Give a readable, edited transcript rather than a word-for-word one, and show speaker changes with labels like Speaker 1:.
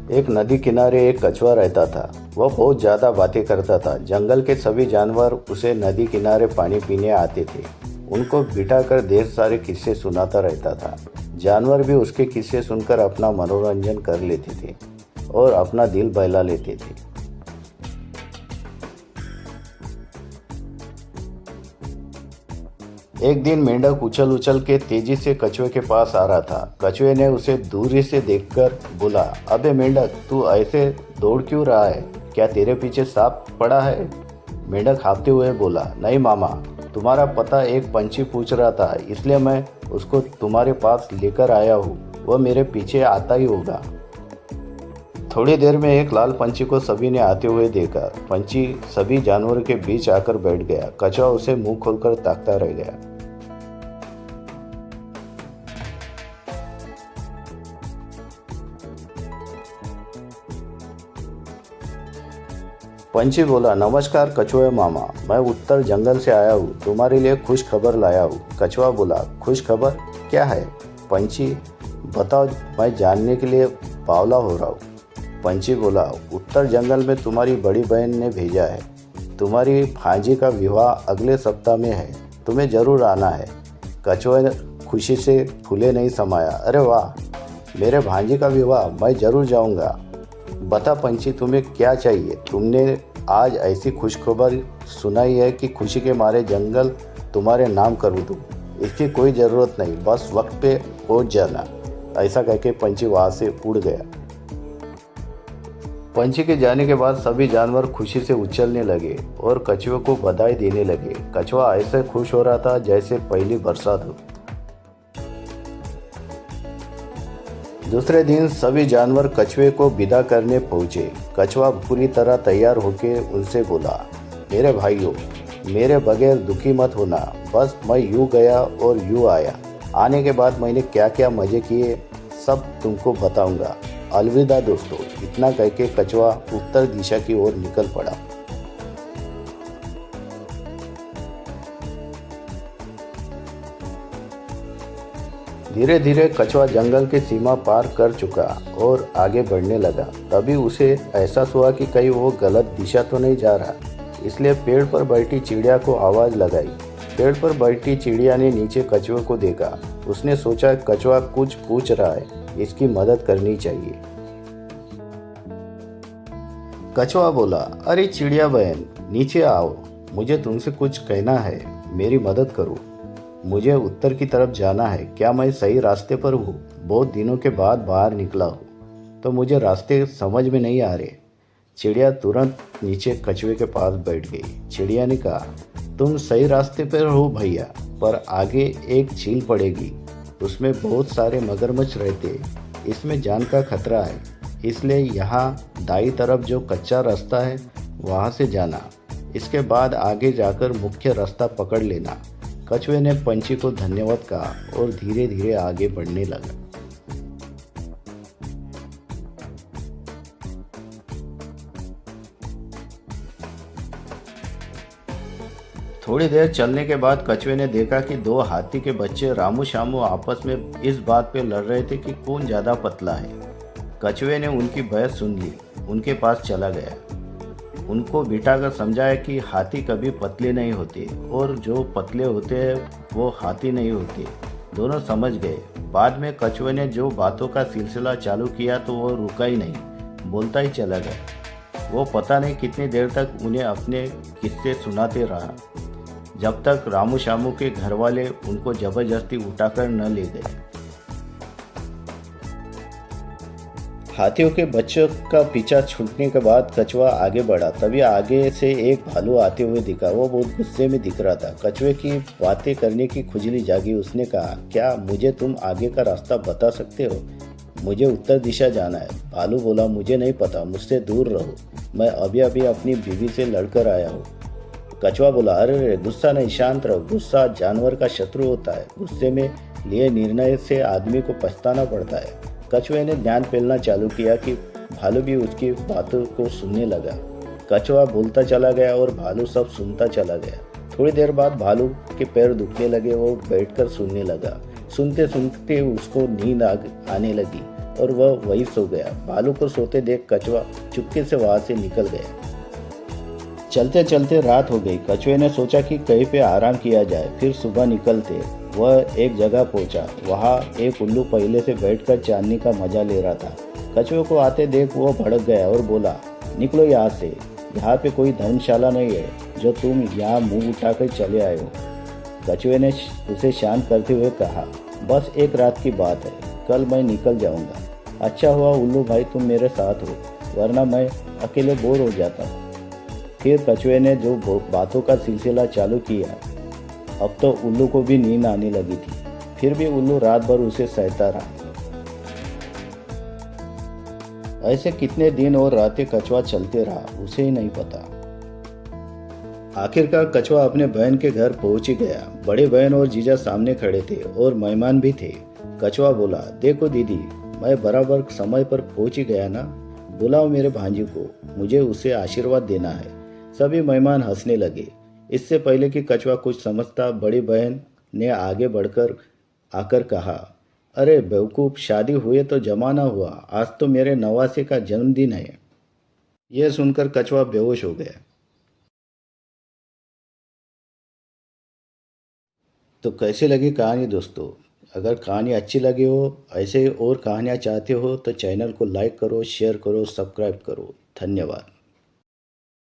Speaker 1: एक नदी किनारे एक कछुआ रहता था। वह बहुत ज़्यादा बातें करता था। जंगल के सभी जानवर उसे नदी किनारे पानी पीने आते थे। उनको बिठाकर ढेर सारे किस्से सुनाता रहता था। जानवर भी उसके किस्से सुनकर अपना मनोरंजन कर लेते थे और अपना दिल बहला लेते थे। एक दिन मेंढक उछल उछल के तेजी से कछुए के पास आ रहा था। कछुए ने उसे दूरी से देखकर बोला, अबे मेंढक, तू ऐसे दौड़ क्यों रहा है? क्या तेरे पीछे सांप पड़ा है? मेंढक हाँफते हुए बोला, नहीं मामा, तुम्हारा पता एक पंछी पूछ रहा था, इसलिए मैं उसको तुम्हारे पास लेकर आया हूँ। वह मेरे पीछे आता ही होगा। थोड़ी देर में एक लाल पंछी को सभी ने आते हुए देखा। पंछी सभी जानवरों के बीच आकर बैठ गया। कछुआ उसे मुंह खोलकर ताकता रह गया। पंछी बोला, नमस्कार कछुए मामा, मैं उत्तर जंगल से आया हूँ, तुम्हारे लिए खुश खबर लाया हूँ। कछुआ बोला, खुश खबर क्या है? पंछी, बताओ, मैं जानने के लिए बावला हो रहा हूँ। पंछी बोला, उत्तर जंगल में तुम्हारी बड़ी बहन ने भेजा है। तुम्हारी भांजी का विवाह अगले सप्ताह में है, तुम्हें जरूर आना है। कछुए ने खुशी से फूले नहीं समाया। अरे वाह, मेरे भांजी का विवाह, मैं जरूर जाऊँगा। बता पंछी, तुम्हें क्या चाहिए? तुमने आज ऐसी खुशखबर सुनाई है कि खुशी के मारे जंगल तुम्हारे नाम कर दूँ। इसकी कोई ज़रूरत नहीं, बस वक्त पे पहुंच जाना। ऐसा कहके पंछी वहाँ से उड़ गया। पंछी के जाने के बाद सभी जानवर खुशी से उछलने लगे और कछुए को बधाई देने लगे। कछुआ ऐसे खुश हो रहा था जैसे पहली बरसात हो। दूसरे दिन सभी जानवर कछुए को विदा करने पहुंचे। कछुआ पूरी तरह तैयार होकर उनसे बोला, मेरे भाइयों, मेरे बगैर दुखी मत होना। बस मैं यूं गया और यूं आया। आने के बाद मैंने क्या क्या मजे किए सब तुमको बताऊंगा। अलविदा दोस्तों। इतना कहके कछुआ उत्तर दिशा की ओर निकल पड़ा। धीरे धीरे कछुआ जंगल की सीमा पार कर चुका और आगे बढ़ने लगा। तभी उसे एहसास हुआ कि कहीं वो गलत दिशा तो नहीं जा रहा। इसलिए पेड़ पर बैठी चिड़िया को आवाज़ लगाई। पेड़ पर बैठी चिड़िया ने नीचे कछुए को देखा। उसने सोचा कछुआ कुछ पूछ रहा है, इसकी मदद करनी चाहिए। कछुआ बोला, अरे चिड़िया बहन, नीचे आओ, मुझे तुमसे कुछ कहना है, मेरी मदद करो। मुझे उत्तर की तरफ जाना है। क्या मैं सही रास्ते पर हूँ? बहुत दिनों के बाद बाहर निकला हूँ तो मुझे रास्ते समझ में नहीं आ रहे। चिड़िया तुरंत नीचे कछुए के पास बैठ गई। चिड़िया ने कहा, तुम सही रास्ते पर हो भैया, पर आगे एक झील पड़ेगी, उसमें बहुत सारे मगरमच्छ रहते, इसमें जान का खतरा है। इसलिए यहाँ दाई तरफ जो कच्चा रास्ता है वहाँ से जाना, इसके बाद आगे जाकर मुख्य रास्ता पकड़ लेना। कछुए ने पंछी को धन्यवाद कहा और धीरे धीरे आगे बढ़ने लगा। थोड़ी देर चलने के बाद कछुए ने देखा कि दो हाथी के बच्चे रामू शामू आपस में इस बात पे लड़ रहे थे कि कौन ज़्यादा पतला है। कछुए ने उनकी बहस सुन ली, उनके पास चला गया, उनको बिठाकर समझाया कि हाथी कभी पतले नहीं होते और जो पतले होते हैं वो हाथी नहीं होते। दोनों समझ गए। बाद में कछुए ने जो बातों का सिलसिला चालू किया तो वो रुका ही नहीं, बोलता ही चला गया। वो पता नहीं कितनी देर तक उन्हें अपने किस्से सुनाते रहा, जब तक रामू शामू के घर वाले उनको जबरदस्ती उठाकर न ले गए। हाथियों के बच्चों का पीछा छूटने के बाद कछुआ आगे बढ़ा। तभी आगे से एक भालू आते हुए दिखा। वो बहुत गुस्से में दिख रहा था। कछुए की बातें करने की खुजली जागी। उसने कहा, क्या मुझे तुम आगे का रास्ता बता सकते हो? मुझे उत्तर दिशा जाना है। भालू बोला, मुझे नहीं पता, मुझसे दूर रहो, मैं अभी अभी अपनी बीवी से लड़कर आया हूँ। कछुआ बोला, अरे गुस्सा नहीं, शांत रहो। गुस्सा जानवर का शत्रु होता है। गुस्से में लिए निर्णय से आदमी को पछताना पड़ता है। कछुए ने ध्यान फैलाना चालू किया कि भालू भी उसकी बातों को सुनने लगा। कछुआ बोलता चला गया और भालू सब सुनता चला गया। थोड़ी देर बाद भालू के पैर दुखने लगे और बैठकर सुनने लगा। सुनते सुनते उसको नींद आने लगी। और वह वहीं सो गया। भालू को सोते देख कछुआ चुपके से वहां से निकल गया। चलते चलते रात हो गई। कछुए ने सोचा कि कहीं पे आराम किया जाए। फिर सुबह निकलते वह एक जगह पहुंचा। वहां एक उल्लू पहले से बैठकर चांदनी का मजा ले रहा था। कछुए को आते देख वो भड़क गया और बोला, निकलो यहाँ से, यहाँ पे कोई धर्मशाला नहीं है जो तुम यहाँ मुंह उठाकर चले आए हो। कछुए ने उसे शांत करते हुए कहा, बस एक रात की बात है, कल मैं निकल जाऊंगा। अच्छा हुआ उल्लू भाई तुम मेरे साथ हो, वरना मैं अकेले बोर हो जाता। फिर कछुए ने जो बातों का सिलसिला चालू किया। अब तो उल्लू को भी नींद आने लगी थी। फिर भी उल्लू रात भर उसे सहता रहा। ऐसे कितने दिन और रातें कछुआ चलते रहा, उसे ही नहीं पता। आखिरकार कछुआ अपने बहन के घर पहुंच ही गया। बड़े बहन और जीजा सामने खड़े थे और मेहमान भी थे। कछुआ बोला, देखो दीदी, मैं बराबर समय पर पहुंच ही गया ना। बुलाओ मेरे भांजी को, मुझे उसे आशीर्वाद देना है। सभी मेहमान हंसने लगे। इससे पहले कि कछुआ कुछ समझता, बड़ी बहन ने आगे बढ़कर आकर कहा, अरे बेवकूफ़, शादी हुए तो जमाना हुआ, आज तो मेरे नवासे का जन्मदिन है। यह सुनकर कछुआ बेहोश हो गया। तो कैसी लगी कहानी दोस्तों? अगर कहानी अच्छी लगी हो, ऐसे और कहानियाँ चाहते हो तो चैनल को लाइक करो, शेयर करो, सब्सक्राइब करो। धन्यवाद।